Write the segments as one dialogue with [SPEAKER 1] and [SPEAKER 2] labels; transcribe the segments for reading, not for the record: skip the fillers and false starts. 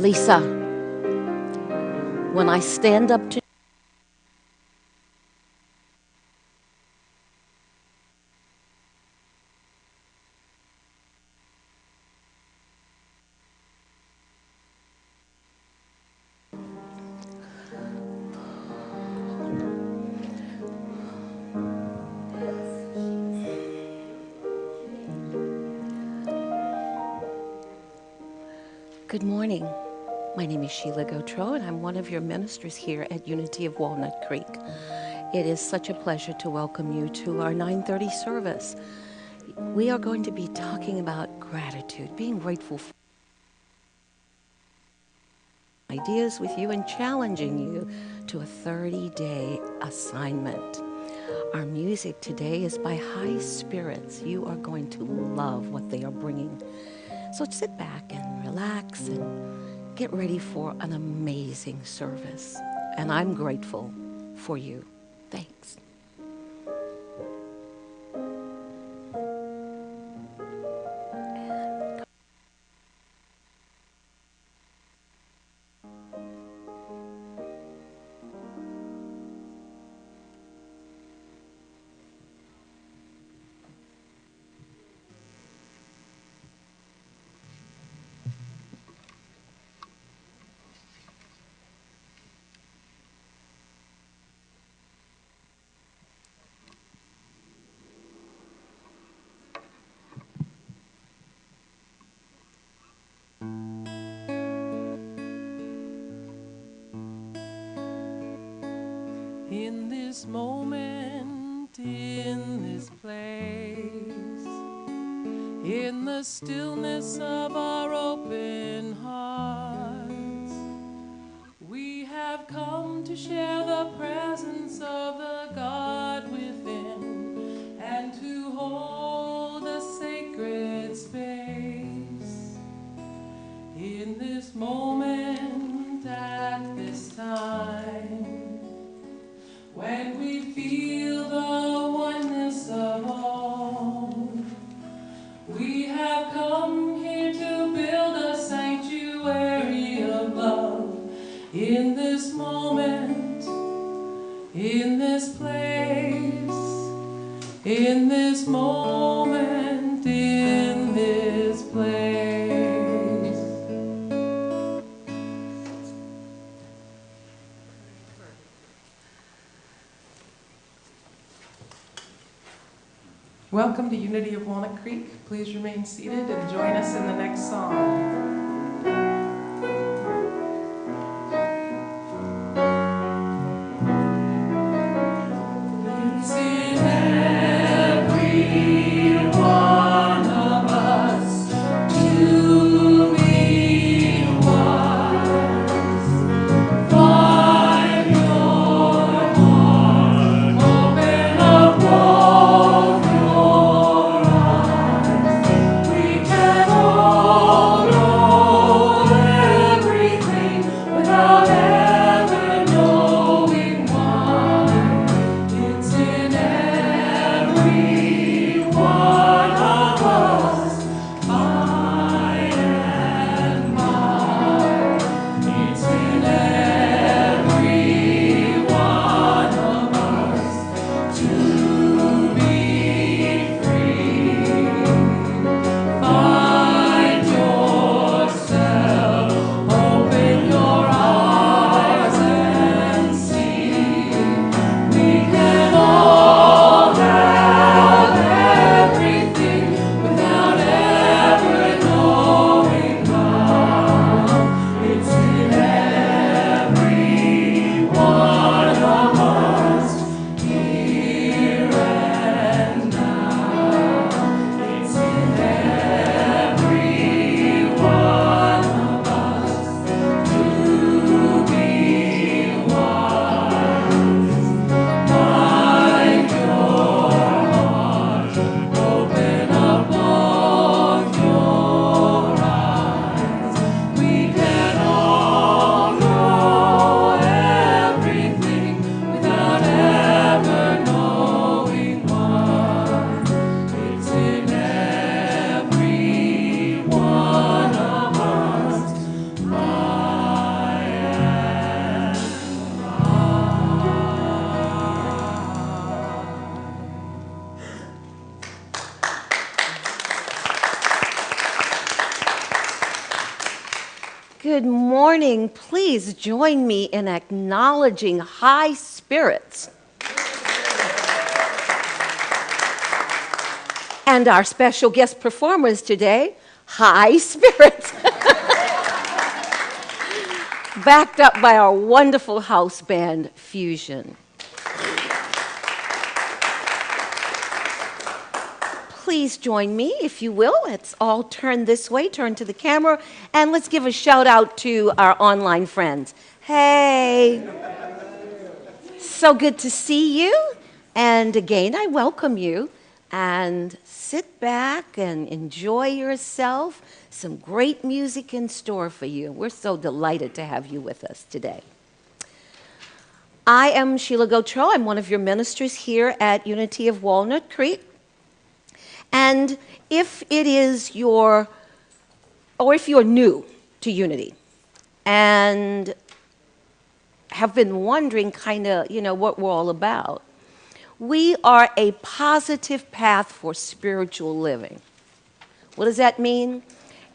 [SPEAKER 1] Lisa, when I stand up to Good morning. My name is Sheila Gautreaux, and I'm one of your ministers here at Unity of Walnut Creek. It is such a pleasure to welcome you to our 9:30 service. We are going to be talking about gratitude, being grateful for ideas with you and challenging you to a 30-day assignment. Our music today is by High Spirits. You are going to love what they are bringing. So sit back and relax and get ready for an amazing service. And I'm grateful for you. Thanks.
[SPEAKER 2] In this moment, in this place, in the stillness of our open hearts, we have come to share the presence of the God within and to hold a sacred space. In this moment, at this time, when we feel the oneness of all, we have come here to build a sanctuary of love. In this moment, in this place, in this moment, in this place. Welcome to Unity of Walnut Creek. Please remain seated and join us in the next song.
[SPEAKER 3] We can all
[SPEAKER 1] Good morning. Please join me in acknowledging high spirits. And our special guest performers today, high spirits. Backed up by our wonderful house band, Fusion. Please join me, if you will. Let's all turn this way, turn to the camera, and let's give a shout out to our online friends. Hey! So good to see you. And again, I welcome you. And sit back and enjoy yourself. Some great music in store for you. We're so delighted to have you with us today. I am Sheila Gautreaux. I'm one of your ministers here at Unity of Walnut Creek. And if you're new to Unity and have been wondering what we're all about, we are a positive path for spiritual living. What does that mean?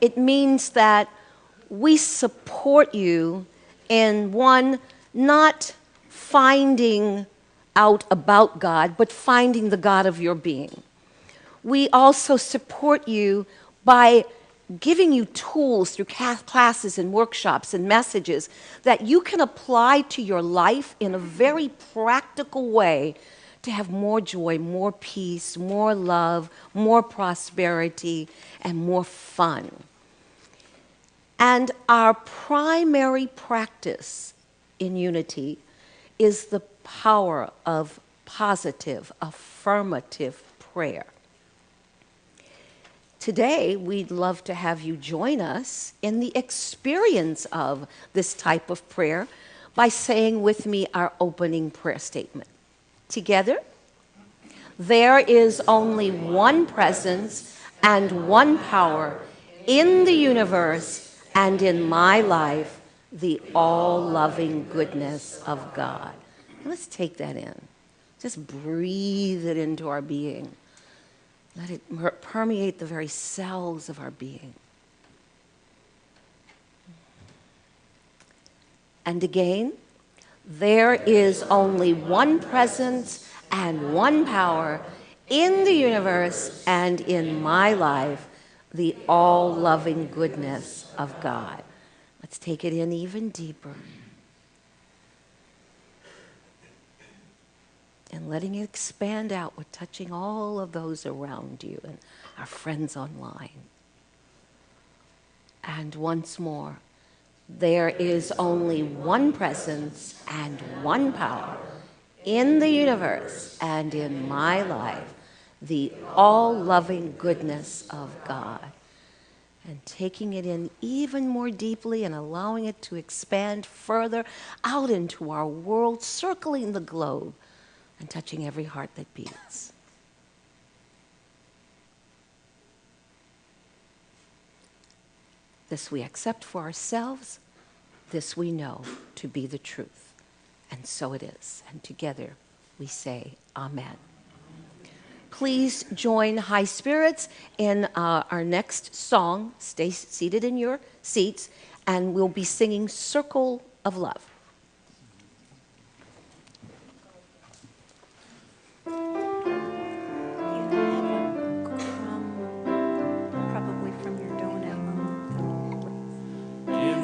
[SPEAKER 1] It means that we support you in not finding out about God, but finding the God of your being. We also support you by giving you tools through classes and workshops and messages that you can apply to your life in a very practical way to have more joy, more peace, more love, more prosperity, and more fun. And our primary practice in Unity is the power of positive, affirmative prayer. Today, we'd love to have you join us in the experience of this type of prayer by saying with me our opening prayer statement. Together, there is only one presence and one power in the universe and in my life, the all-loving goodness of God. Let's take that in. Just breathe it into our being. Let it permeate the very cells of our being. And again, there is only one presence and one power in the universe and in my life, the all-loving goodness of God. Let's take it in even deeper. And letting it expand out, we're touching all of those around you and our friends online. And once more, there is only one presence and one power in the universe and in my life, the all-loving goodness of God. And taking it in even more deeply and allowing it to expand further out into our world, circling the globe, and touching every heart that beats. This we accept for ourselves. This we know to be the truth. And so it is. And together we say, Amen. Please join high spirits in our next song. Stay seated in your seats, and we'll be singing Circle of Love.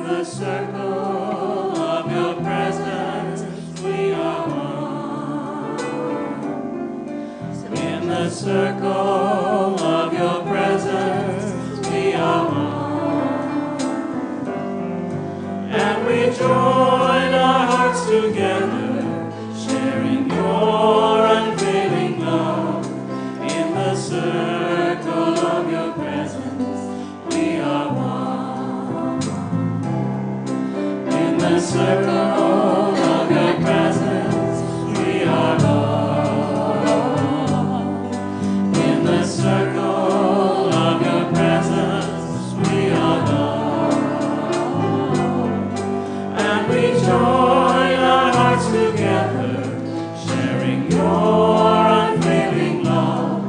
[SPEAKER 3] The circle of your presence, we are one. In the circle of your presence, we are one. And we join our hearts together, sharing your unfailing love. In the circle of your presence, we are one. The circle of your presence, we are all. In the circle of your presence, we are all. And we join our hearts together, sharing your unfailing love.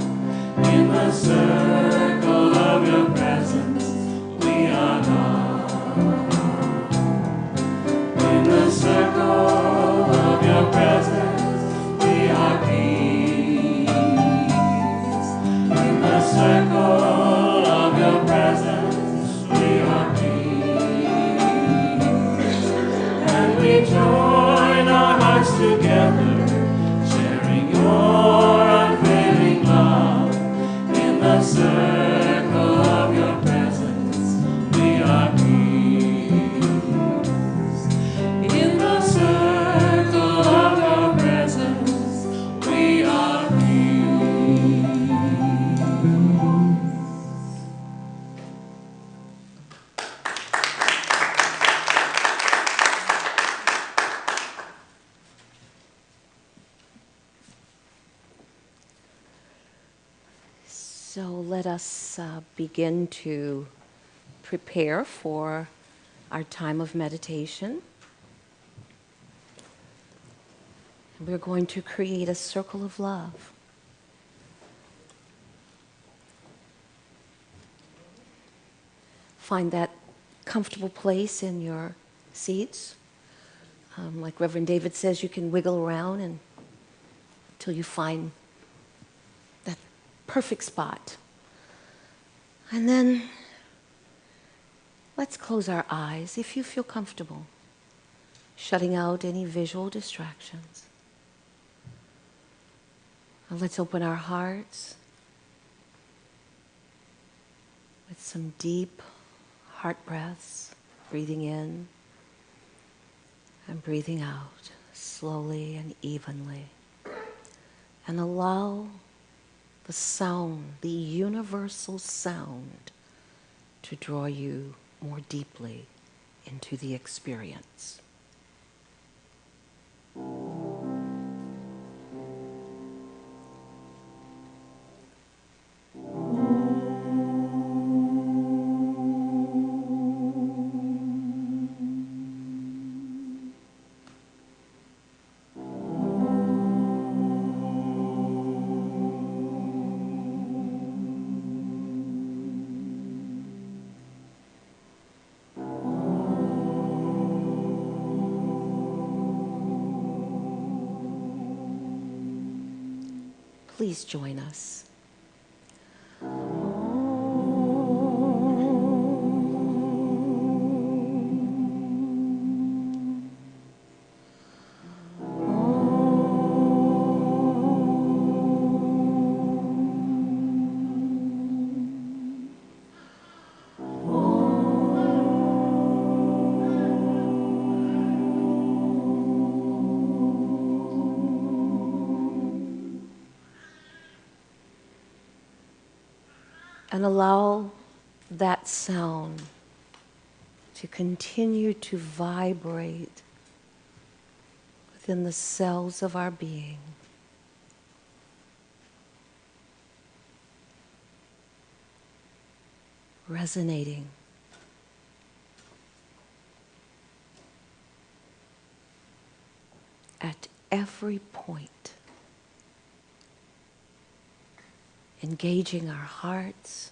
[SPEAKER 3] In the circle of your presence, we are all. circle of your presence, we are peace. And we join our hearts together, sharing your unfailing love. In the circle of your presence, we are peace. In the circle of your presence, we are peace.
[SPEAKER 1] So let us begin to prepare for our time of meditation. We're going to create a circle of love. Find that comfortable place in your seats. Like Reverend David says, you can wiggle around until you find that perfect spot. And then let's close our eyes if you feel comfortable, shutting out any visual distractions. Now let's open our hearts with some deep heart breaths, breathing in and breathing out slowly and evenly. And allow the sound, the universal sound, to draw you more deeply into the experience. Please join us. And allow that sound to continue to vibrate within the cells of our being. Resonating. At every point. Engaging our hearts,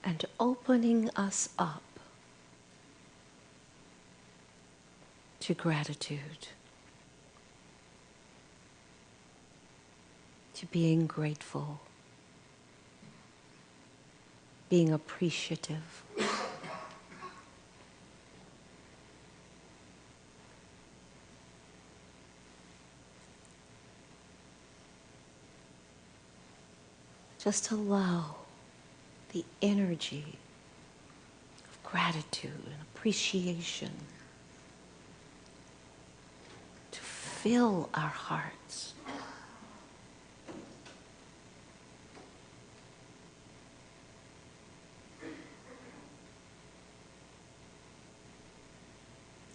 [SPEAKER 1] and opening us up to gratitude, to being grateful, being appreciative. Just allow the energy of gratitude and appreciation to fill our hearts.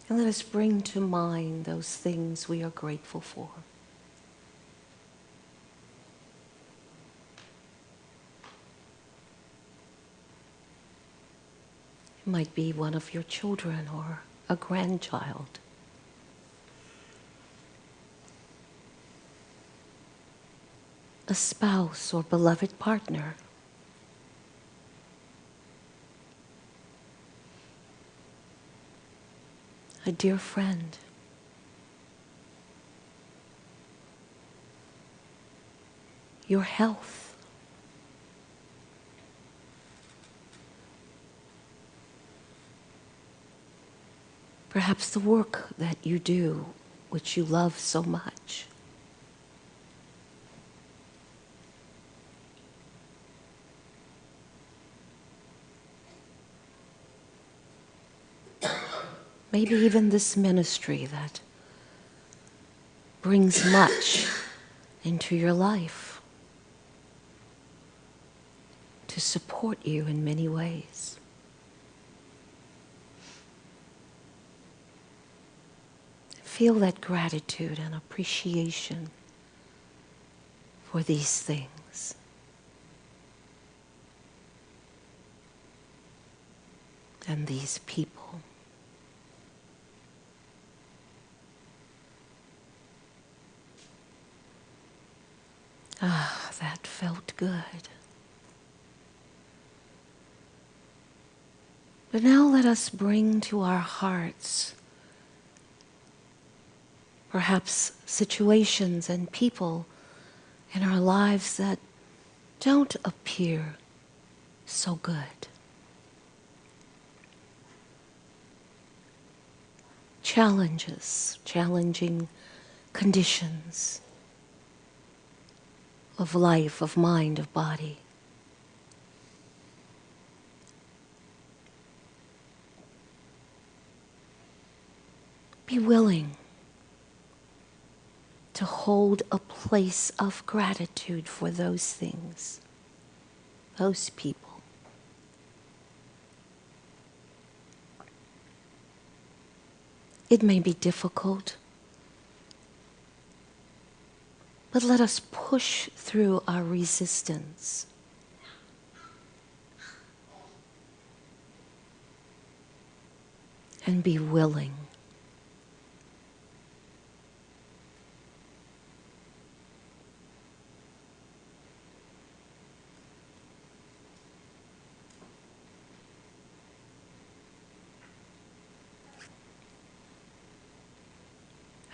[SPEAKER 1] And let us bring to mind those things we are grateful for. It might be one of your children or a grandchild. A spouse or beloved partner. A dear friend. your health. Perhaps the work that you do, which you love so much. Maybe even this ministry that brings much into your life to support you in many ways. Feel that gratitude and appreciation for these things. And these people. Ah, that felt good. But now let us bring to our hearts perhaps situations and people in our lives that don't appear so good. Challenges, challenging conditions of life, of mind, of body. Be willing to hold a place of gratitude for those things, those people. It may be difficult, but let us push through our resistance. And be willing.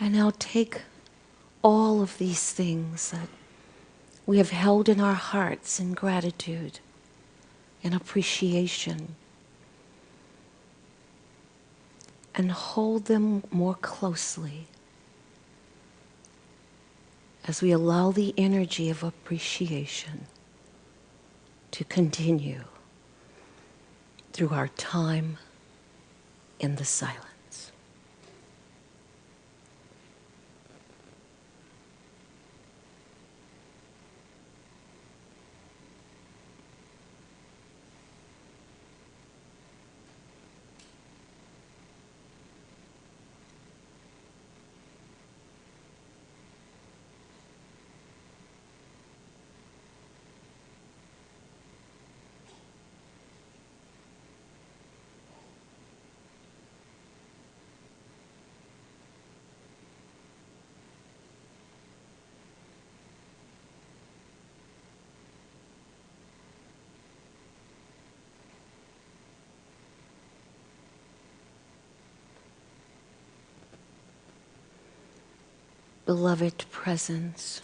[SPEAKER 1] And now take all of these things that we have held in our hearts in gratitude, in appreciation, and hold them more closely as we allow the energy of appreciation to continue through our time in the silence. Beloved presence,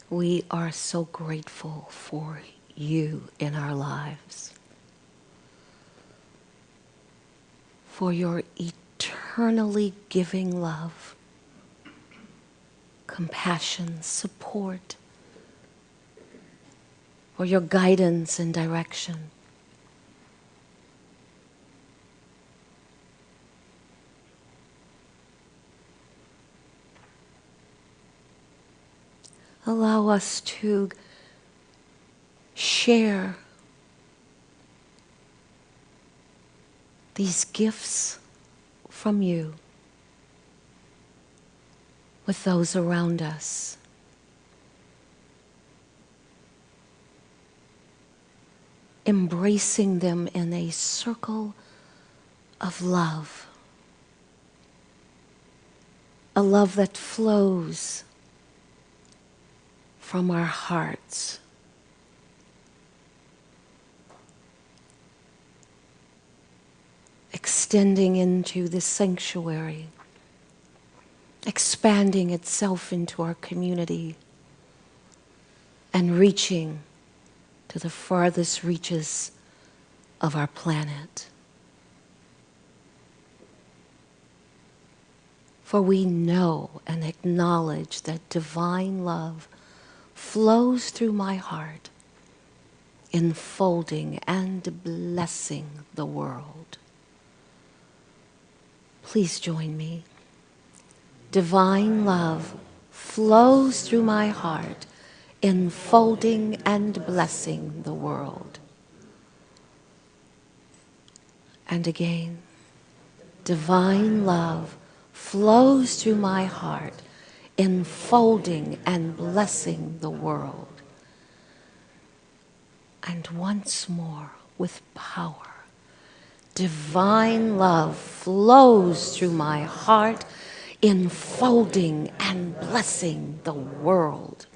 [SPEAKER 1] we are so grateful for you in our lives, for your eternally giving love, compassion, support, for your guidance and direction. Allow us to share these gifts from you with those around us. Embracing them in a circle of love. A love that flows from our hearts. Extending into the sanctuary, expanding itself into our community, and reaching to the farthest reaches of our planet. For we know and acknowledge that divine love flows through my heart, enfolding and blessing the world. Please join me. Divine love flows through my heart, enfolding and blessing the world. And again, divine love flows through my heart, enfolding and blessing the world. And once more, with power, divine love flows through my heart, enfolding and blessing the world.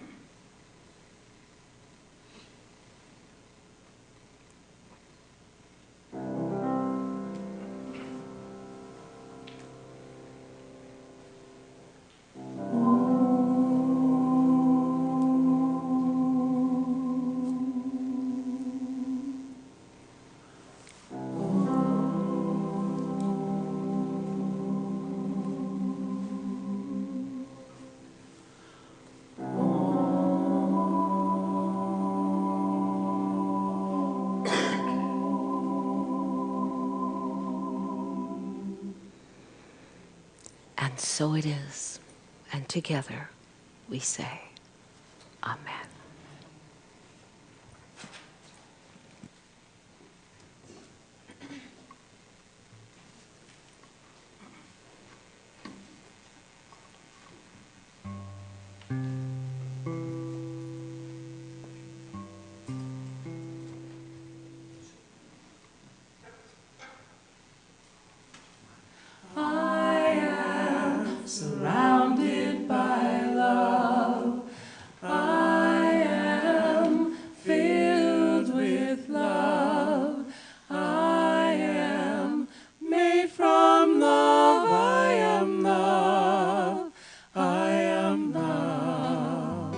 [SPEAKER 1] And so it is. And together we say, Amen.
[SPEAKER 3] Surrounded by love, I am filled with love. I am made from love. I am love. I am love.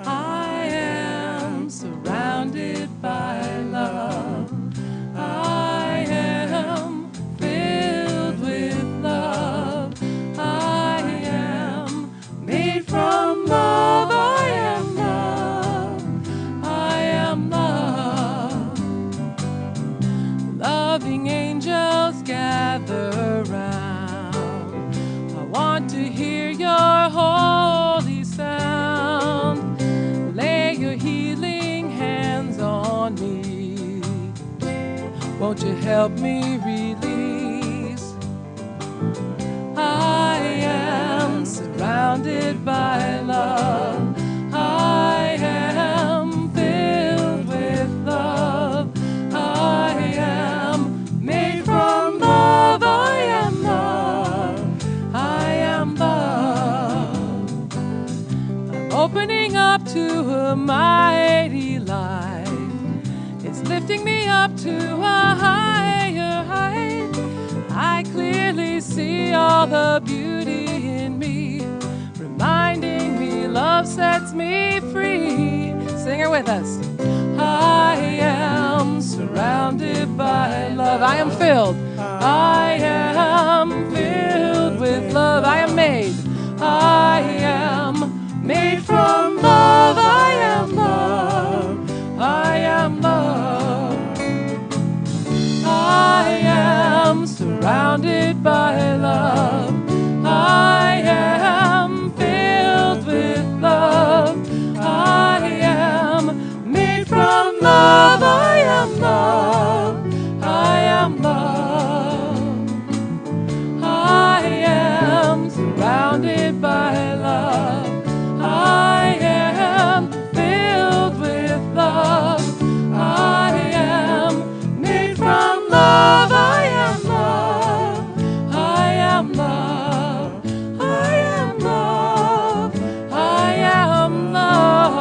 [SPEAKER 3] I am surrounded by love. I am filled with love. I am made from love. I am love. I am love. Loving angels gather round. I want to hear your holy sound. Lay your healing hands on me. Won't you help me release? I am surrounded by love. I am filled with love. I am made from love. I am love. I am love. I'm opening up to a mighty light. It's lifting me up to a higher height. I clearly see all the beauty in me, reminding me love sets me free. Sing it with us. I am surrounded by love. I am filled. I am filled with love. I am made. I am made from love. I am love. I am love. I am surrounded by love. I am filled with love. I am made from love. I am love. I am love. I am surrounded by love. I am filled with love. I am made from love. I am love. I am love. I am love. I am love.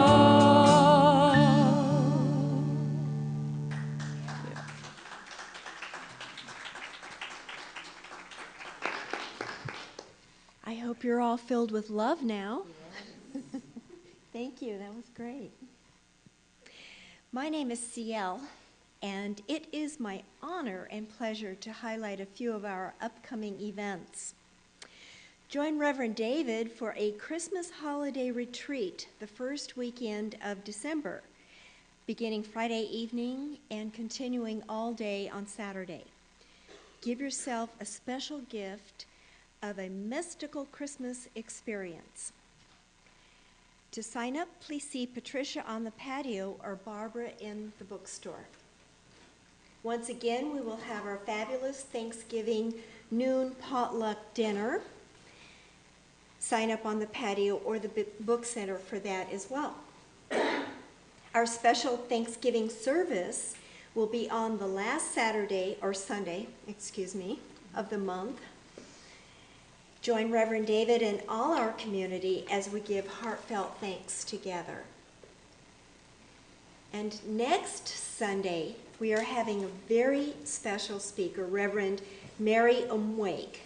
[SPEAKER 4] I hope you're all filled with love now. Thank you. That was great. My name is CL, and it is my honor and pleasure to highlight a few of our upcoming events. Join Reverend David for a Christmas holiday retreat the first weekend of December, beginning Friday evening and continuing all day on Saturday. Give yourself a special gift of a mystical Christmas experience. To sign up, please see Patricia on the patio or Barbara in the bookstore. Once again, we will have our fabulous Thanksgiving noon potluck dinner. Sign up on the patio or the book center for that as well. Our special Thanksgiving service will be on the last Saturday or Sunday, of the month. Join Reverend David and all our community as we give heartfelt thanks together. And next Sunday, we are having a very special speaker, Reverend Mary Umwake,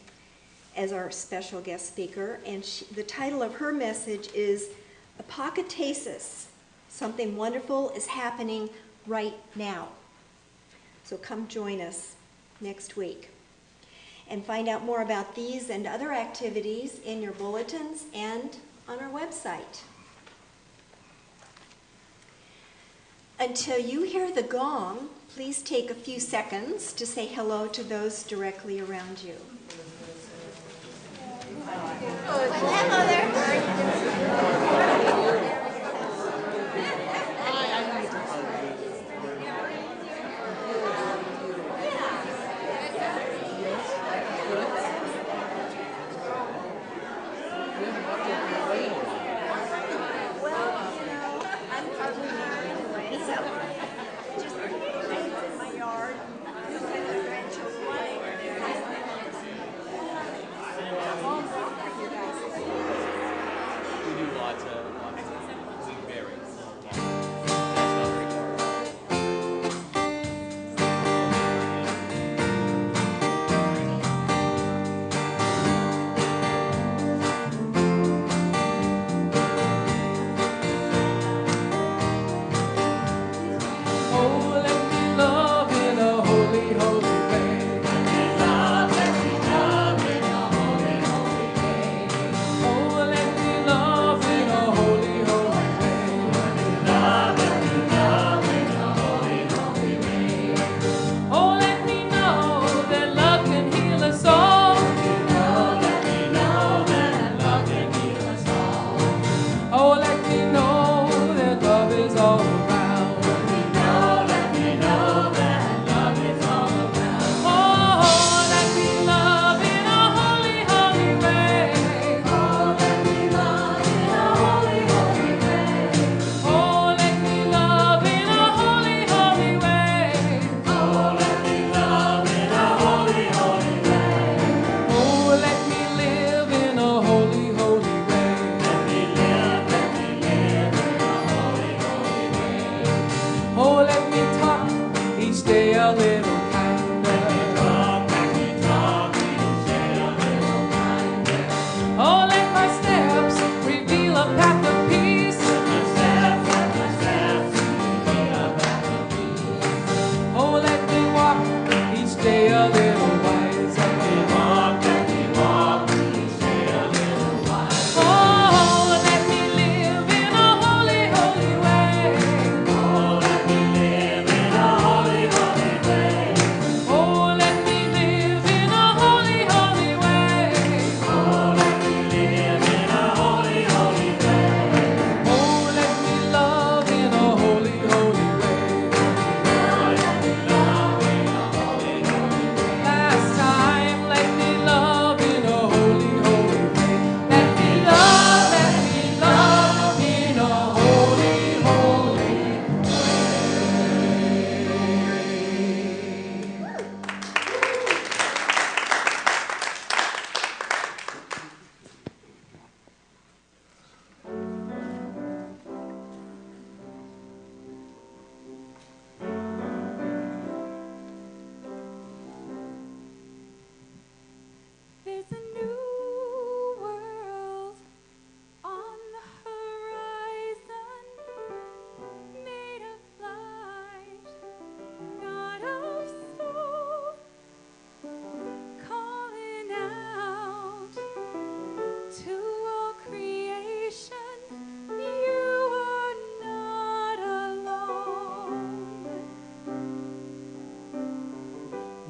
[SPEAKER 4] as our special guest speaker. And the title of her message is Apokatasis. Something wonderful is happening right now. So come join us next week. And find out more about these and other activities in your bulletins and on our website. Until you hear the gong, please take a few seconds to say hello to those directly around you.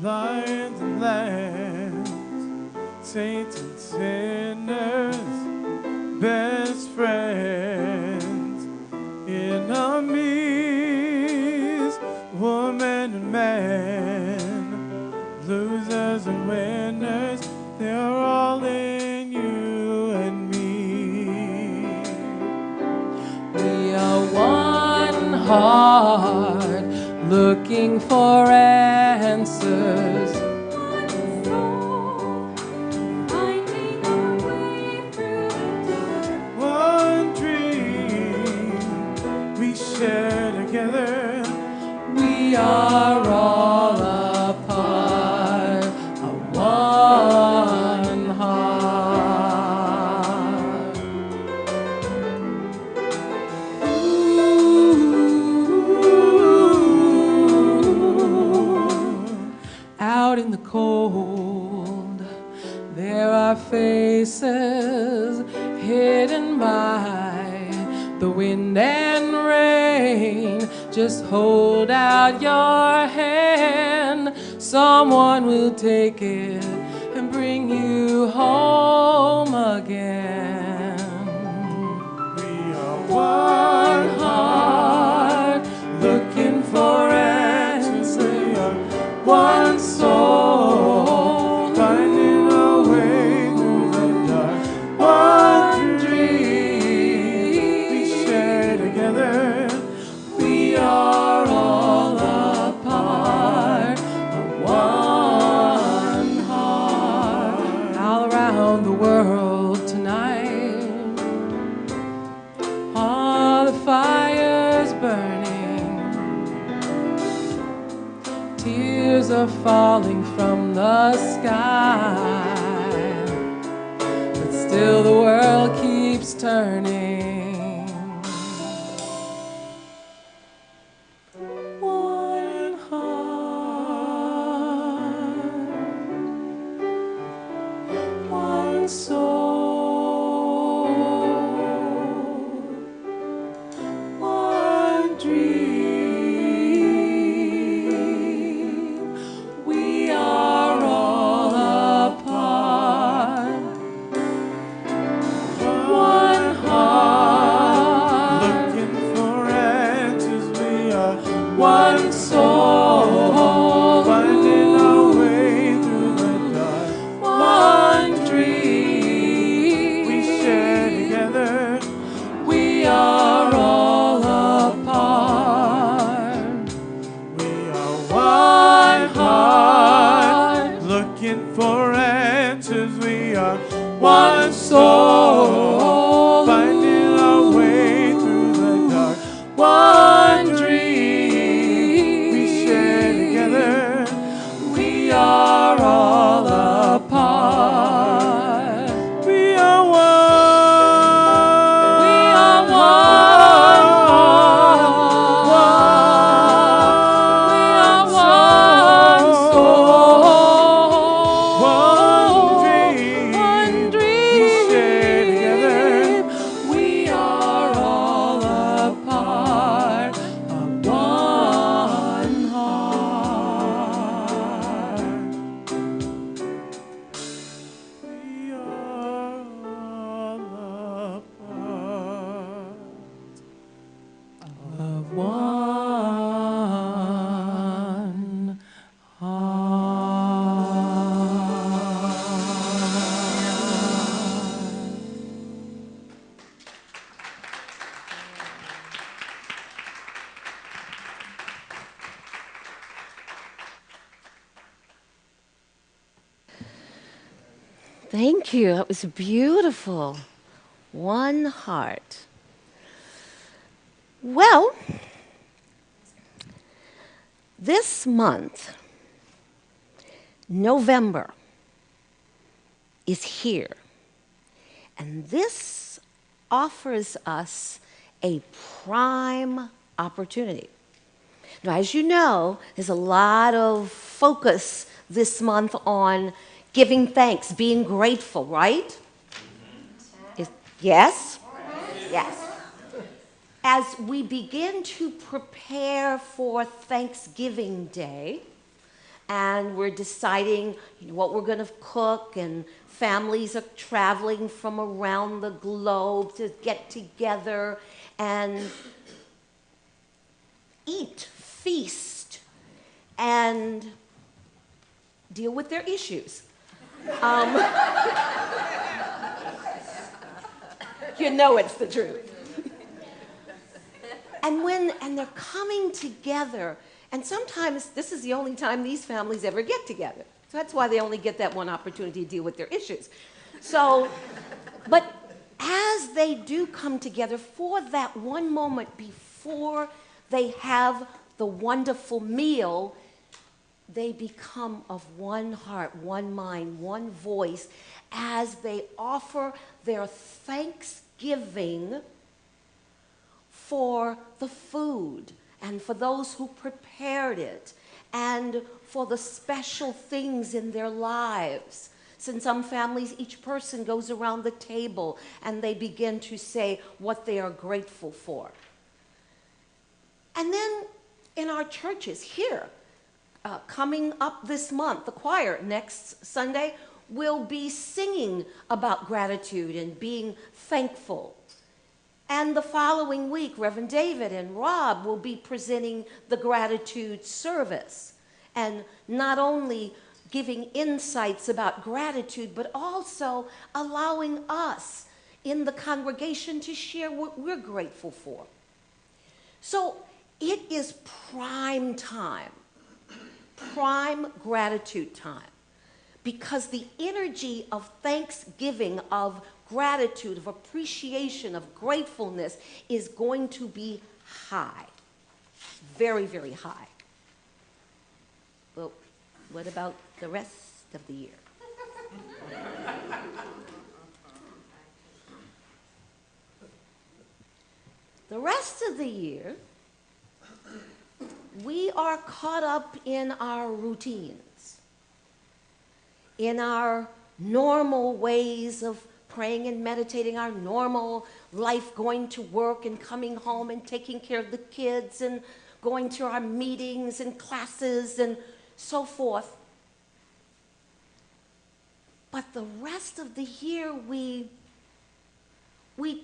[SPEAKER 3] lions and lambs, saints and sinners, best friends, enemies, woman and man, losers and winners, they're all in you and me.
[SPEAKER 2] We are one heart looking for answers.
[SPEAKER 5] One soul finding our way through the dark.
[SPEAKER 3] One dream we share together.
[SPEAKER 2] We are all a part of one heart. Out in the cold, there are faces hidden by the wind and rain. Just hold out your hand, someone will take it and bring you home again.
[SPEAKER 3] We are
[SPEAKER 2] One heart looking for answers.
[SPEAKER 3] We are
[SPEAKER 2] One soul
[SPEAKER 3] finding our way through the dark.
[SPEAKER 2] one dream
[SPEAKER 3] We share together.
[SPEAKER 2] We are all a part of one heart. All around the world tonight, all the fires burning, tears are falling from the sky, but still the world keeps turning. One heart, one soul, one dream. We are all a part. One heart,
[SPEAKER 3] Looking for answers. We are
[SPEAKER 2] one soul,
[SPEAKER 3] finding our way through the dark.
[SPEAKER 2] one dream.
[SPEAKER 3] We share together.
[SPEAKER 2] We are all a part.
[SPEAKER 3] We are
[SPEAKER 2] One heart,
[SPEAKER 3] looking for answers. We are
[SPEAKER 2] one soul,
[SPEAKER 3] finding our way through the dark.
[SPEAKER 2] one dream.
[SPEAKER 3] We share together.
[SPEAKER 2] We are all a part.
[SPEAKER 3] We are one.
[SPEAKER 2] We are one heart. We are one soul.
[SPEAKER 3] One dream.
[SPEAKER 2] One dream.
[SPEAKER 3] We share together.
[SPEAKER 2] We are all a part of one heart.
[SPEAKER 3] We are all a part.
[SPEAKER 2] Of one heart.
[SPEAKER 1] Thank you. That was beautiful. One heart. Well, this month, November, is here. And this offers us a prime opportunity. Now, as you know, there's a lot of focus this month on giving thanks, being grateful, right? Yes? Yes. As we begin to prepare for Thanksgiving Day, and we're deciding what we're going to cook, and families are traveling from around the globe to get together and eat, feast, and deal with their issues. You know it's the truth. And they're coming together, and sometimes this is the only time these families ever get together. So that's why they only get that one opportunity to deal with their issues. So, but as they do come together for that one moment before they have the wonderful meal, they become of one heart, one mind, one voice, as they offer their thanksgiving for the food and for those who prepared it and for the special things in their lives. So in some families, each person goes around the table and they begin to say what they are grateful for. And then in our churches here, coming up this month, the choir next Sunday will be singing about gratitude and being thankful. And the following week, Reverend David and Rob will be presenting the gratitude service, and not only giving insights about gratitude, but also allowing us in the congregation to share what we're grateful for. So it is prime time, prime gratitude time, because the energy of thanksgiving, of gratitude, of appreciation, of gratefulness is going to be high, very, very high. Well, what about the rest of the year? The rest of the year, we are caught up in our routines, in our normal ways of praying and meditating, our normal life, going to work and coming home and taking care of the kids and going to our meetings and classes and so forth. But the rest of the year, we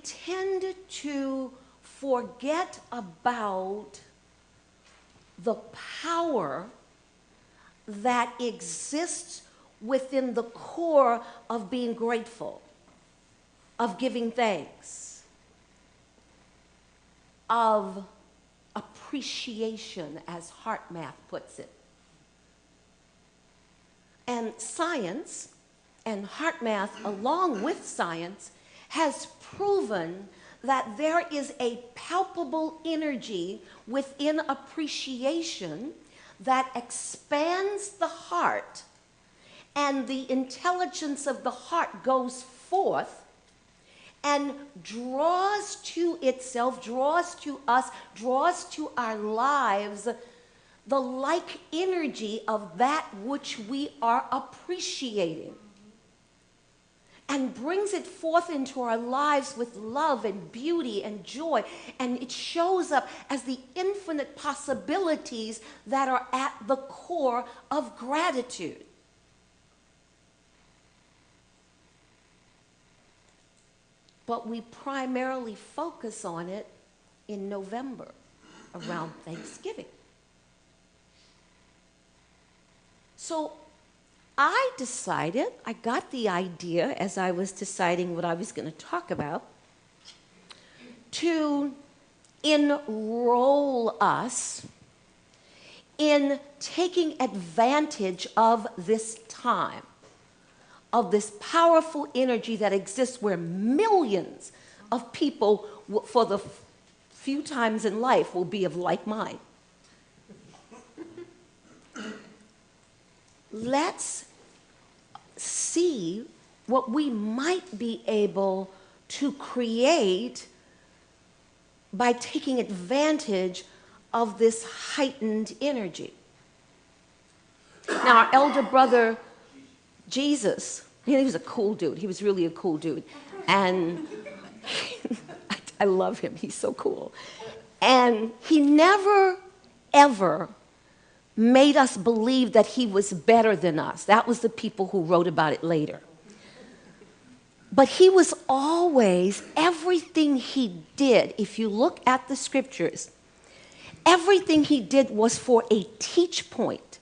[SPEAKER 1] tend to forget about the power that exists within the core of being grateful, of giving thanks, of appreciation, as HeartMath puts it. And science, and HeartMath along with science, has proven that there is a palpable energy within appreciation that expands the heart, and the intelligence of the heart goes forth and draws to itself, draws to us, draws to our lives the like energy of that which we are appreciating, and brings it forth into our lives with love and beauty and joy. And it shows up as the infinite possibilities that are at the core of gratitude. But we primarily focus on it in November, around Thanksgiving. So I decided, I got the idea as I was deciding what I was going to talk about, to enroll us in taking advantage of this time, of this powerful energy that exists where millions of people, for the few times in life, will be of like mind. Let's see what we might be able to create by taking advantage of this heightened energy. Now, our elder brother, Jesus, he was a cool dude. He was really a cool dude. And I love him. He's so cool. And he never, ever made us believe that he was better than us. That was the people who wrote about it later. But he was always, everything he did, if you look at the scriptures, everything he did was for a teach point.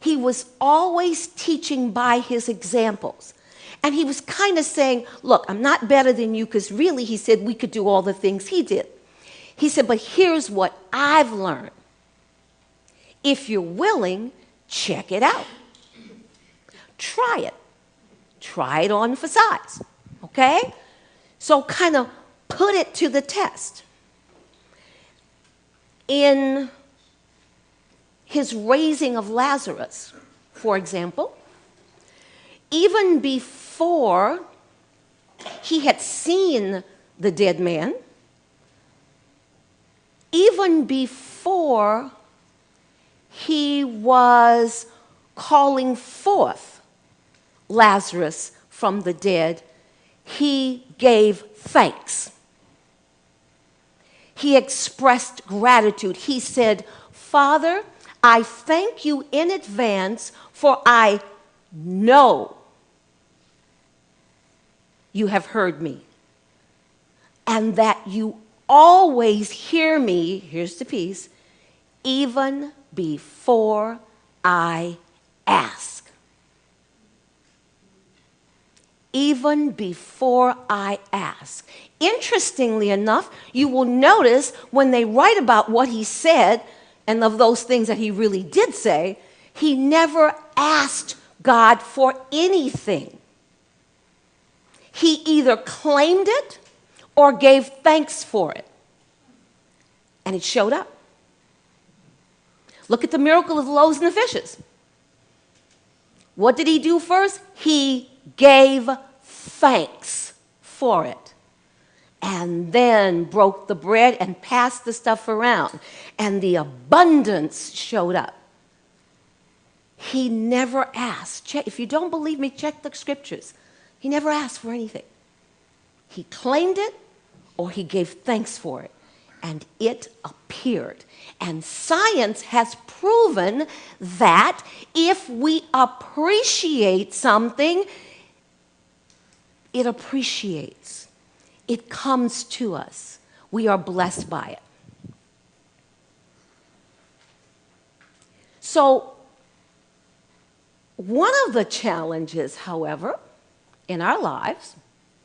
[SPEAKER 1] He was always teaching by his examples. And he was kind of saying, look, I'm not better than you, because really, he said, we could do all the things he did. He said, but here's what I've learned. If you're willing, check it out. Try it. Try it on for size, okay? So kind of put it to the test. In his raising of Lazarus, for example, even before he had seen the dead man, even before he was calling forth Lazarus from the dead, he gave thanks. He expressed gratitude. He said, Father, I thank you in advance, for I know you have heard me, and that you always hear me, here's the piece, even before I ask. Even before I ask. Interestingly enough, you will notice when they write about what he said and of those things that he really did say, he never asked God for anything. He either claimed it or gave thanks for it. And it showed up. Look at the miracle of the loaves and the fishes. What did he do first? He gave thanks for it. And then broke the bread and passed the stuff around. And the abundance showed up. He never asked. Check, if you don't believe me, check the scriptures. He never asked for anything. He claimed it or he gave thanks for it. And it appeared. And science has proven that if we appreciate something, it appreciates. It comes to us. We are blessed by it. So, one of the challenges, however, in our lives,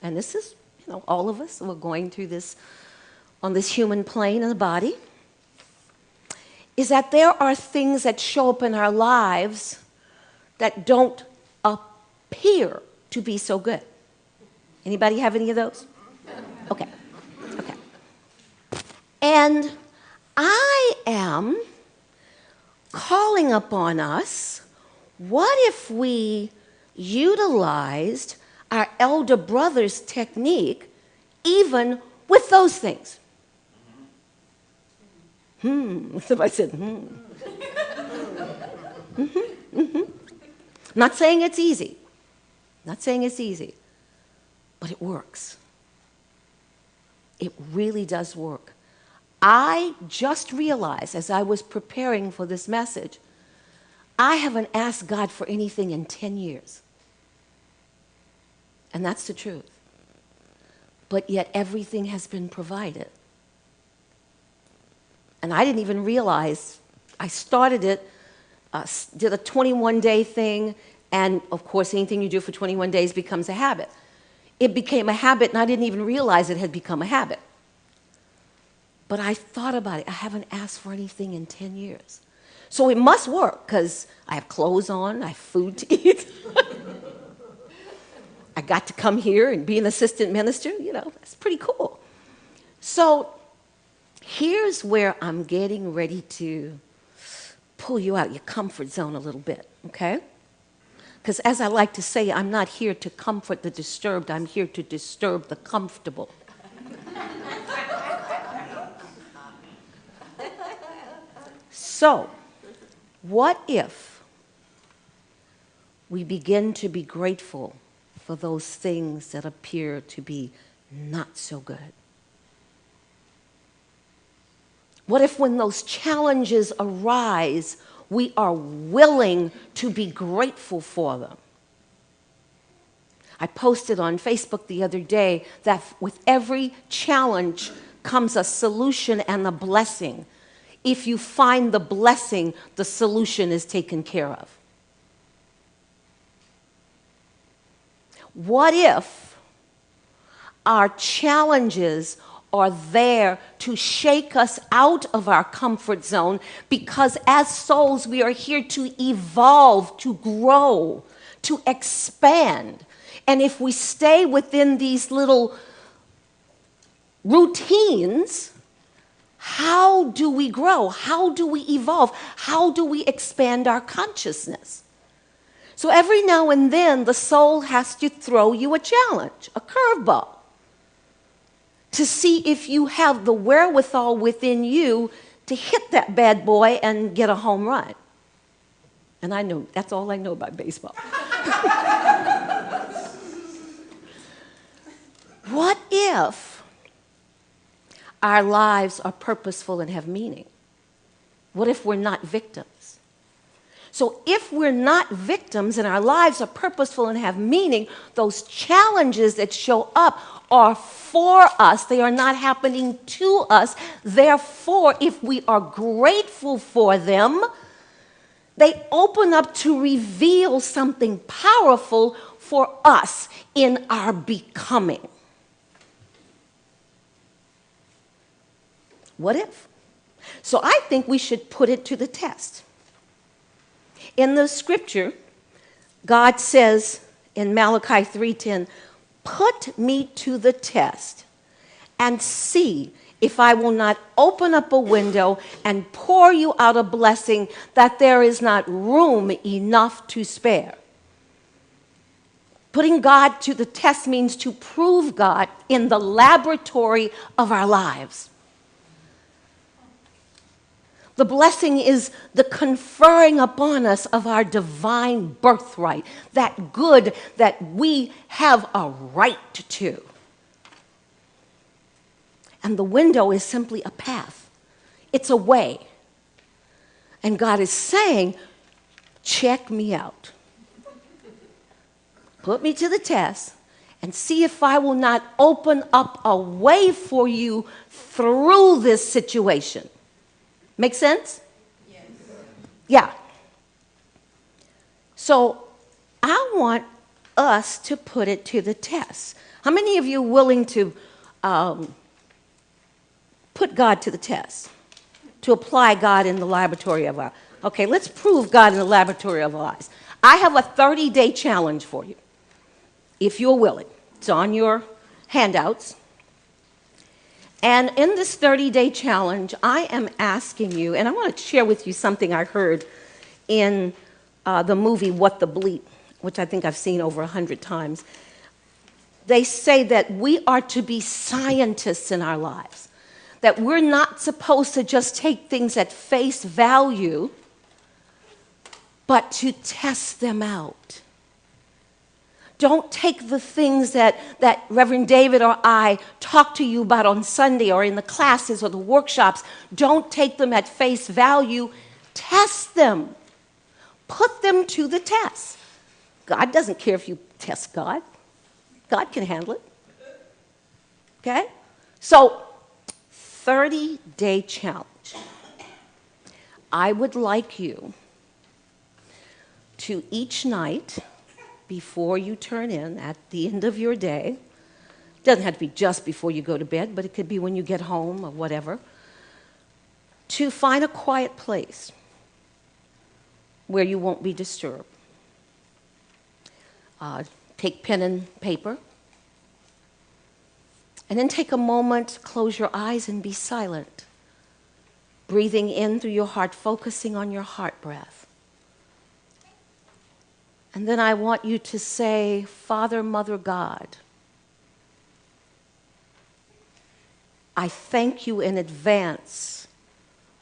[SPEAKER 1] and this is, all of us, we're going through this on this human plane in the body, is that there are things that show up in our lives that don't appear to be so good. Anybody have any of those? Okay. And I am calling upon us, what if we utilized our elder brother's technique even with those things? Somebody said, Not saying it's easy. Not saying it's easy. But it works. It really does work. I just realized as I was preparing for this message, I haven't asked God for anything in 10 years. And that's the truth. But yet everything has been provided. And I didn't even realize, I started it, did a 21-day thing, and of course anything you do for 21 days becomes a habit. It became a habit, and I didn't even realize it had become a habit. But I thought about it. I haven't asked for anything in 10 years. So it must work, because I have clothes on, I have food to eat. I got to come here and be an assistant minister. That's pretty cool. So here's where I'm getting ready to pull you out your comfort zone a little bit, okay? Because as I like to say, I'm not here to comfort the disturbed. I'm here to disturb the comfortable. So, what if we begin to be grateful for those things that appear to be not so good? What if when those challenges arise, we are willing to be grateful for them. I posted on Facebook the other day that with every challenge comes a solution and a blessing. If you find the blessing, the solution is taken care of. What if our challenges are there to shake us out of our comfort zone, because as souls we are here to evolve, to grow, to expand. And if we stay within these little routines, how do we grow? How do we evolve? How do we expand our consciousness? So every now and then the soul has to throw you a challenge, a curveball, to see if you have the wherewithal within you to hit that bad boy and get a home run. And I know, that's all I know about baseball. What if our lives are purposeful and have meaning? What if we're not victims? So if we're not victims and our lives are purposeful and have meaning, those challenges that show up are for us. They are not happening to us. Therefore, if we are grateful for them, they open up to reveal something powerful for us in our becoming. What if? So I think we should put it to the test. In the scripture, God says in Malachi 3:10, "Put me to the test and see if I will not open up a window and pour you out a blessing that there is not room enough to spare." Putting God to the test means to prove God in the laboratory of our lives. The blessing is the conferring upon us of our divine birthright, that good that we have a right to. And the window is simply a path. It's a way. And God is saying, check me out. Put me to the test and see if I will not open up a way for you through this situation. Make sense? Yes. Yeah. So I want us to put it to the test. How many of you are willing to put God to the test? To apply God in the laboratory of our... Okay, let's prove God in the laboratory of our lives. I have a 30-day challenge for you, if you're willing. It's on your handouts. And in this 30-day challenge, I am asking you, and I want to share with you something I heard in the movie What the Bleep, which I think I've seen over 100 times. They say that we are to be scientists in our lives, that we're not supposed to just take things at face value, but to test them out. Don't take the things that Reverend David or I talk to you about on Sunday or in the classes or the workshops. Don't take them at face value. Test them. Put them to the test. God doesn't care if you test God. God can handle it. Okay? So, 30-day challenge. I would like you to each night, before you turn in, at the end of your day, it doesn't have to be just before you go to bed, but it could be when you get home or whatever, to find a quiet place where you won't be disturbed. Take pen and paper, and then take a moment, close your eyes and be silent, breathing in through your heart, focusing on your heart breath. And then I want you to say, Father, Mother, God, I thank you in advance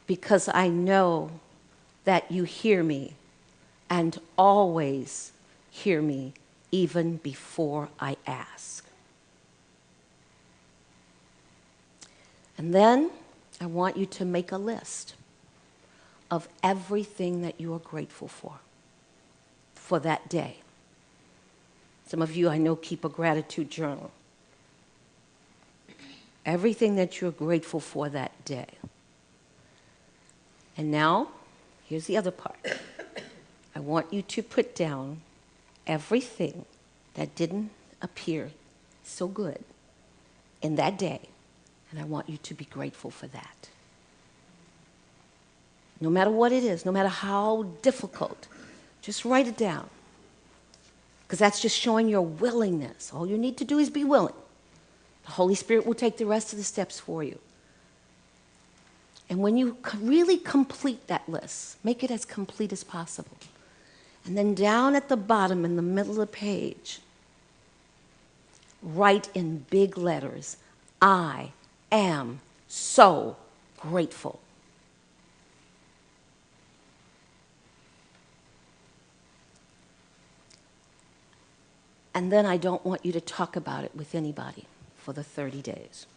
[SPEAKER 1] because I know that you hear me and always hear me even before I ask. And then I want you to make a list. of everything that you are grateful for that day. Some of you I know keep a gratitude journal. Everything that you're grateful for that day. And now, here's the other part. I want you to put down everything that didn't appear so good in that day, and I want you to be grateful for that. No matter what it is, no matter how difficult, just write it down. Because that's just showing your willingness. All you need to do is be willing. The Holy Spirit will take the rest of the steps for you. And when you really complete that list, make it as complete as possible. And then down at the bottom in the middle of the page, write in big letters, I am so grateful. And then I don't want you to talk about it with anybody for the 30 days.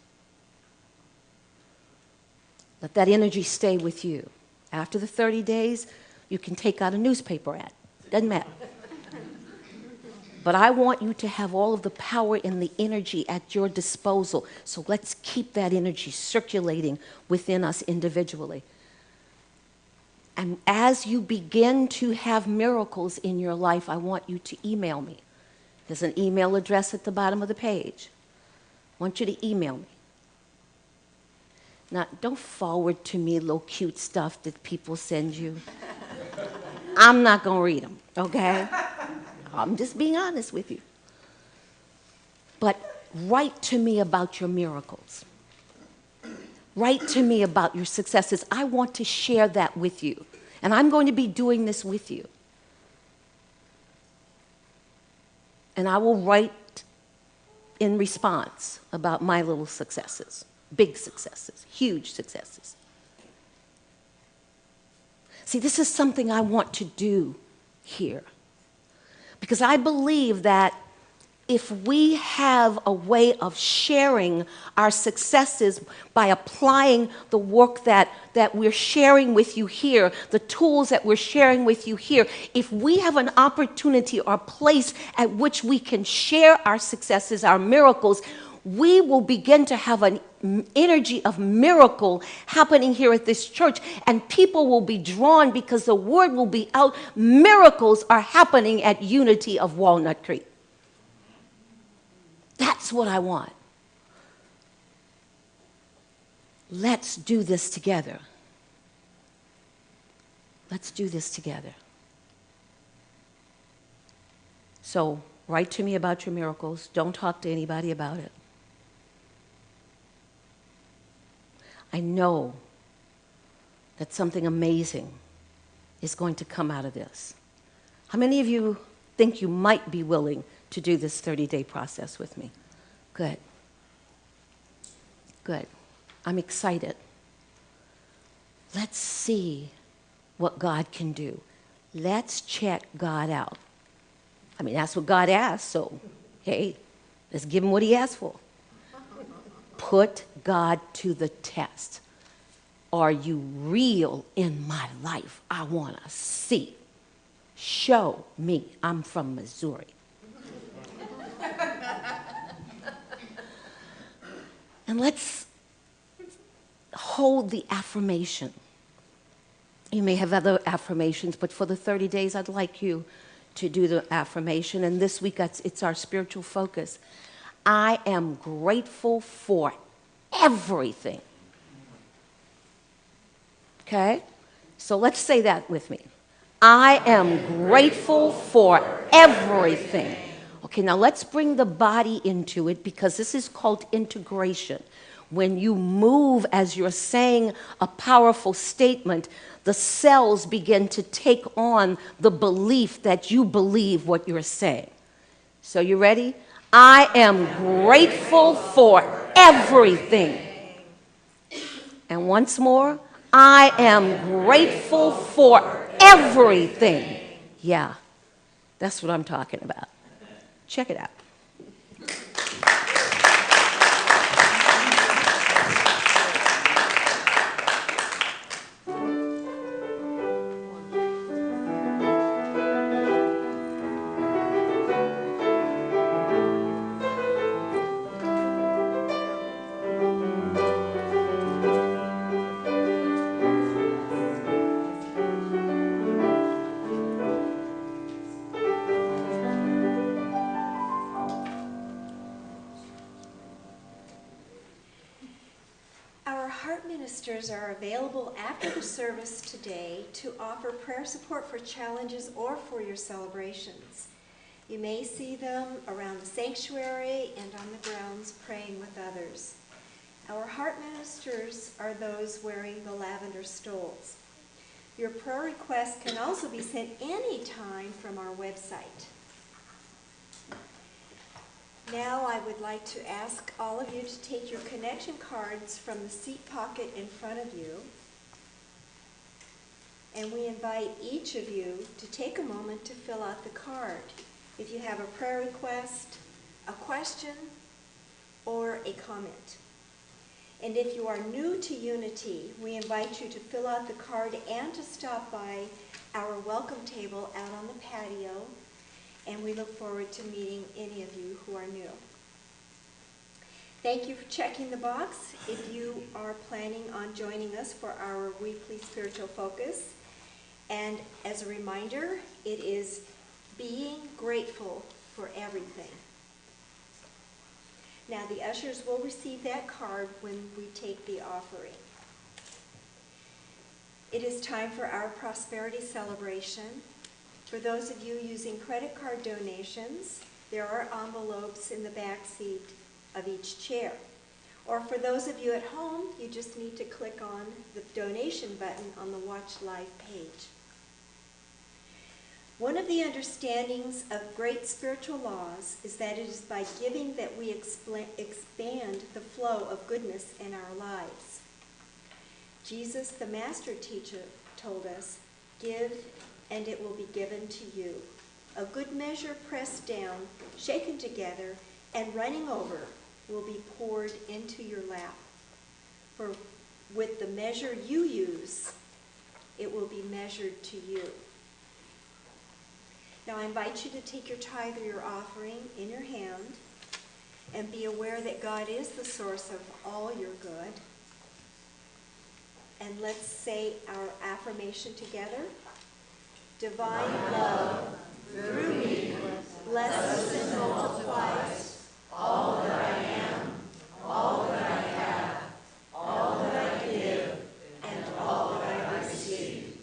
[SPEAKER 1] Let that energy stay with you. After the 30 days, you can take out a newspaper ad. Doesn't matter. But I want you to have all of the power and the energy at your disposal. So let's keep that energy circulating within us individually. And as you begin to have miracles in your life, I want you to email me. There's an email address at the bottom of the page. I want you to email me. Now, don't forward to me little cute stuff that people send you. I'm not going to read them, okay? I'm just being honest with you. But write to me about your miracles. Write to me about your successes. I want to share that with you. And I'm going to be doing this with you. And I will write in response about my little successes, big successes, huge successes. See, this is something I want to do here. Because I believe that if we have a way of sharing our successes by applying the work that we're sharing with you here, the tools that we're sharing with you here, if we have an opportunity or place at which we can share our successes, our miracles, we will begin to have an energy of miracle happening here at this church, and people will be drawn because the word will be out. Miracles are happening at Unity of Walnut Creek. That's what I want. Let's do this together. Let's do this together. So, write to me about your miracles. Don't talk to anybody about it. I know that something amazing is going to come out of this. How many of you think you might be willing to do this 30-day process with me? Good. Good. I'm excited. Let's see what God can do. Let's check God out. I mean, that's what God asked, so hey, let's give him what he asked for. Put God to the test. Are you real in my life? I want to see. Show me. I'm from Missouri. And let's hold the affirmation. You may have other affirmations, but for the 30 days, I'd like you to do the affirmation. And this week, it's our spiritual focus. I am grateful for everything. Okay? So let's say that with me. I am grateful for everything. Okay, now let's bring the body into it because this is called integration. When you move as you're saying a powerful statement, the cells begin to take on the belief that you believe what you're saying. So you ready? I am grateful for everything. And once more, I am grateful for everything. Yeah, that's what I'm talking about. Check it out.
[SPEAKER 4] heart ministers are available after the service today to offer prayer support for challenges or for your celebrations. You may see them around the sanctuary and on the grounds praying with others. Our heart ministers are those wearing the lavender stoles. Your prayer requests can also be sent anytime from our website. Now I would like to ask all of you to take your connection cards from the seat pocket in front of you. And we invite each of you to take a moment to fill out the card. If you have a prayer request, a question, or a comment. And if you are new to Unity, we invite you to fill out the card and to stop by our welcome table out on the patio, and we look forward to meeting any of you who are new. Thank you for checking the box. If you are planning on joining us for our weekly spiritual focus, and as a reminder, it is being grateful for everything. Now the ushers will receive that card when we take the offering. It is time for our prosperity celebration. For those of you using credit card donations, there are envelopes in the back seat of each chair. Or for those of you at home, you just need to click on the donation button on the Watch Live page. One of the understandings of great spiritual laws is that it is by giving that we expand the flow of goodness in our lives. Jesus, the master teacher, told us, "Give, and it will be given to you. A good measure pressed down, shaken together, and running over will be poured into your lap. For with the measure you use, it will be measured to you." Now I invite you to take your tithe or your offering in your hand and be aware that God is the source of all your good. And let's say our affirmation together. Divine love through me blesses and multiplies all that I am, all that I have, all that I give, and all that I receive.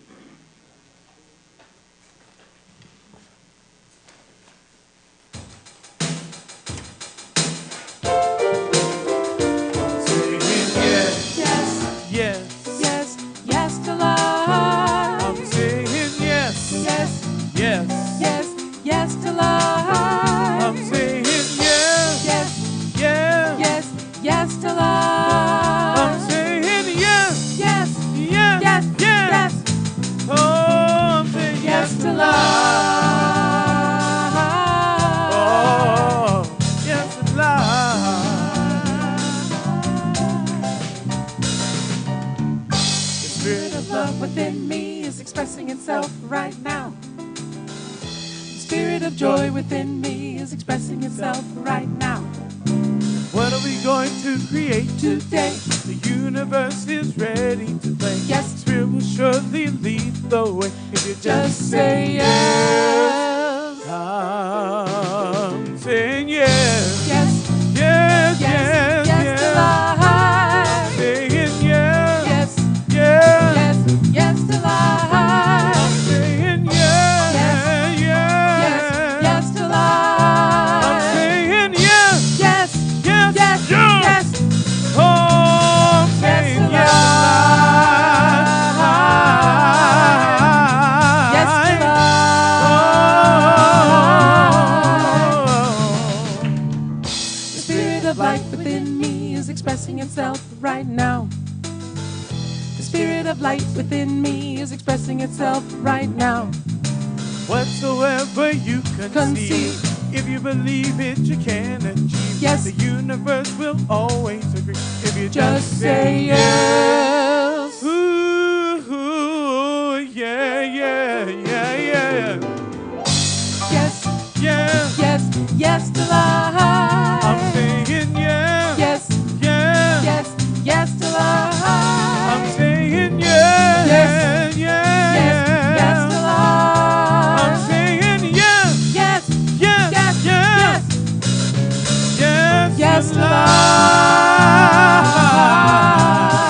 [SPEAKER 2] Right now, the spirit of joy within me is expressing itself right now.
[SPEAKER 3] What are we going to create
[SPEAKER 2] Today,
[SPEAKER 3] The universe is ready to play.
[SPEAKER 2] Yes.
[SPEAKER 3] The Spirit will surely lead the way. If you
[SPEAKER 2] just say yes.
[SPEAKER 3] I'm saying yes.
[SPEAKER 2] Yes,
[SPEAKER 3] Yes,
[SPEAKER 2] yes,
[SPEAKER 3] yes,
[SPEAKER 2] yes to
[SPEAKER 3] yes.
[SPEAKER 2] life.
[SPEAKER 3] Saying yes.
[SPEAKER 2] Yes,
[SPEAKER 3] Yes.
[SPEAKER 2] yes, yes to life.
[SPEAKER 3] Saying yes.
[SPEAKER 2] Yes,
[SPEAKER 3] Yes.
[SPEAKER 2] yes to
[SPEAKER 3] I'm
[SPEAKER 2] life.
[SPEAKER 3] saying yes.
[SPEAKER 2] Yes,
[SPEAKER 3] Yes.
[SPEAKER 2] yes,
[SPEAKER 3] Yes.
[SPEAKER 2] yes.
[SPEAKER 3] Oh, I'm
[SPEAKER 2] Yes
[SPEAKER 3] saying
[SPEAKER 2] to
[SPEAKER 3] yes.
[SPEAKER 2] Yes to
[SPEAKER 3] Oh.
[SPEAKER 2] The spirit of life within me is expressing itself right now. The spirit of light within me is expressing itself right now.
[SPEAKER 3] Whatsoever you conceive, if you believe it, you can achieve.
[SPEAKER 2] Yes.
[SPEAKER 3] The universe will always agree if you
[SPEAKER 2] Just say yes.
[SPEAKER 3] Ooh, yeah, yeah, yeah, yeah.
[SPEAKER 2] Yes,
[SPEAKER 3] Yeah,
[SPEAKER 2] yes, yes to life.
[SPEAKER 3] I'm saying yeah.
[SPEAKER 2] Yes,
[SPEAKER 3] Yeah,
[SPEAKER 2] yes, yes to life.
[SPEAKER 3] I'm saying yeah.
[SPEAKER 2] Yes.
[SPEAKER 3] Yeah,
[SPEAKER 2] Yes, yes to life.
[SPEAKER 3] I'm saying yeah.
[SPEAKER 2] Yes,
[SPEAKER 3] Yes,
[SPEAKER 2] yes,
[SPEAKER 3] yes,
[SPEAKER 2] yes,
[SPEAKER 3] yes
[SPEAKER 2] yes to
[SPEAKER 3] life.
[SPEAKER 2] life.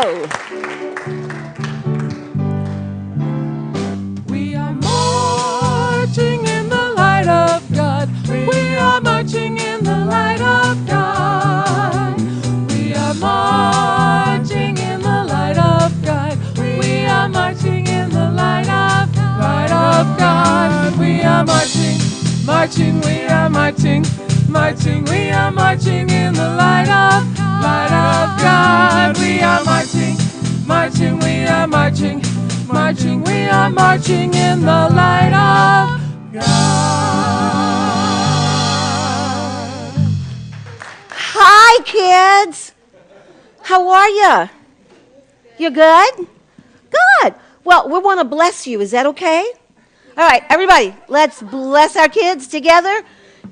[SPEAKER 1] go.
[SPEAKER 2] We are marching in the light of God. We are marching in the light of God. We are marching in the light of God. We are marching in the light of God. We are marching, marching, we are marching, marching, we are marching in the light of God. We are marching, marching, we are marching, marching, we are marching in the light of God.
[SPEAKER 1] Hi, kids. How are you? You good? Good. Well, we want to bless you. Is that okay? All right, everybody, let's bless our kids together.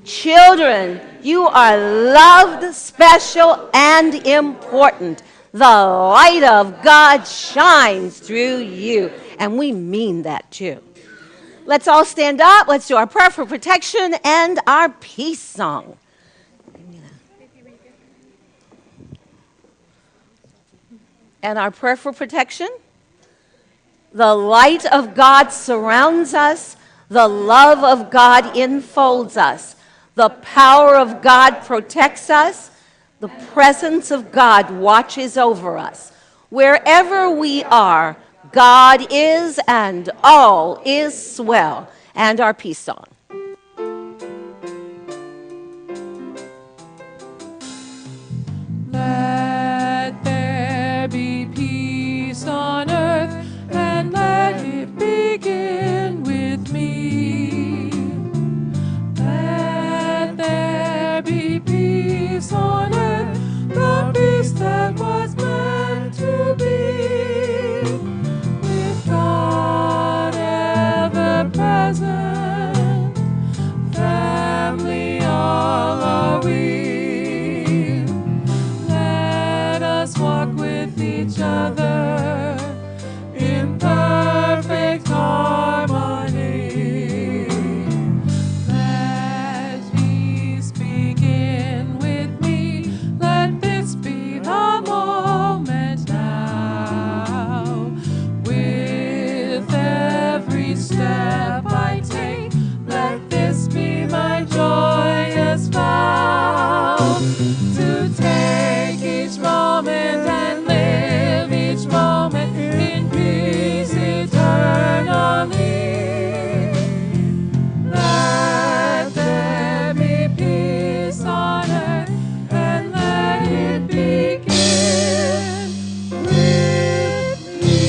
[SPEAKER 1] Children, you are loved, special, and important. The light of God shines through you, and we mean that too. Let's all stand up. Let's do our prayer for protection and our peace song. And our prayer for protection. The light of God surrounds us. The love of God enfolds us. The power of God protects us. The presence of God watches over us. Wherever we are, God is and all is well. And our peace song.
[SPEAKER 2] Let there be peace on earth, and let it begin with me. Let there be peace on earth, the peace that was meant to be, with God ever present, family all are we. Let us walk with each other in perfect harmony. Let peace begin with me. Let this be the moment now. With every step I take, let this be my joyous vow. To take each moment and live each moment in peace eternally. Let there be peace on earth, and let it begin with me.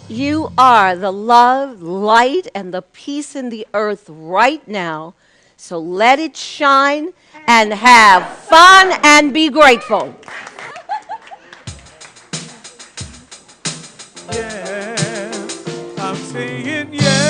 [SPEAKER 1] You are the love, light, and the peace in the earth right now. So let it shine and have fun and be grateful.
[SPEAKER 3] Yes, I'm saying yes.